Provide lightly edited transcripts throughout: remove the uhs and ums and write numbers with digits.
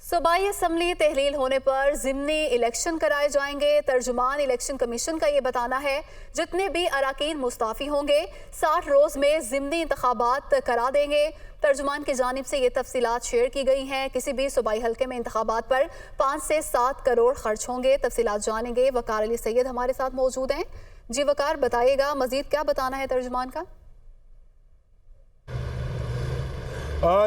सूबाई असम्बली तहलील होने पर ज़िमनी इलेक्शन कराए जाएंगे। तर्जुमान इलेक्शन कमीशन का ये बताना है जितने भी अराकीन मुस्ताफ़ी होंगे 60 रोज़ में ज़िमनी इंतखाबात करा देंगे। तर्जुमान की जानिब से ये तफसीलात शेयर की गई हैं। किसी भी सूबाई हल्के में इंतखाबात पर 5 से 7 करोड़ खर्च होंगे। तफसीलात जानेंगे। वकार अली सैयद हमारे साथ मौजूद हैं। जी वकार, बताइएगा मज़ीद क्या बताना है तर्जुमान का?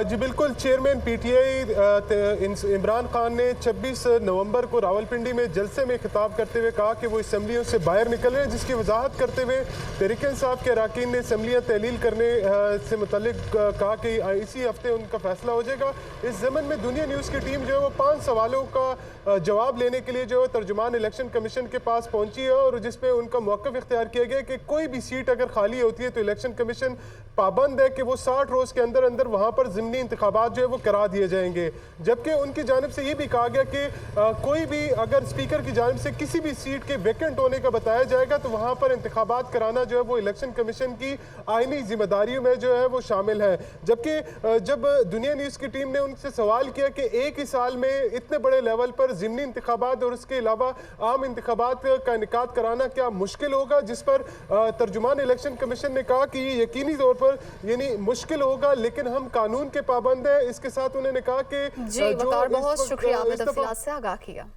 जी बिल्कुल, चेयरमैन पीटीआई इमरान खान ने 26 नवंबर को रावलपिंडी में जलसे में खिताब करते हुए कहा कि वो असम्बलियों से बाहर निकल रहे हैं, जिसकी वजाहत करते हुए तहरीक इंसाफ के अरकान ने असम्बलियाँ तहलील करने से मुतल्लिक कहा कि इसी हफ्ते उनका फैसला हो जाएगा। इस ज़मन में दुनिया न्यूज़ की टीम जो है वो 5 सवालों का जवाब लेने के लिए जो है तर्जुमान इलेक्शन कमीशन के पास पहुंची है, और जिसमें उनका मौक़िफ़ इख्तियार किया गया कि कोई भी सीट अगर खाली होती है तो इलेक्शन कमीशन पाबंद है कि वो 60 रोज़ के अंदर अंदर वहाँ पर ज़िमनी इंतखाबात जो है वो करा दिए जाएंगे। जबकि उनकी जानिब से ये भी कहा गया कि कोई भी अगर स्पीकर की जानिब से किसी भी सीट के वैकेंट होने का बताया जाएगा तो वहाँ पर इंतखाबात कराना जो है वो इलेक्शन कमीशन की आइनी जिम्मेदारियों में जो है वो शामिल है। जबकि जब दुनिया न्यूज़ की टीम ने उनसे सवाल किया कि एक ही साल में इतने बड़े लेवल पर ज़िमनी इंतखाबात और उसके अलावा आम इंतखाबात का इनेकाद कराना क्या मुश्किल होगा, जिस पर तर्जुमान इलेक्शन कमीशन ने कहा कि ये यकीनी तौर पर यानी मुश्किल होगा, लेकिन हम कानून के पाबंद है। इसके साथ उन्होंने कहा कि जी वकार, बहुत शुक्रिया, आपने तफसीलात से आगाह किया।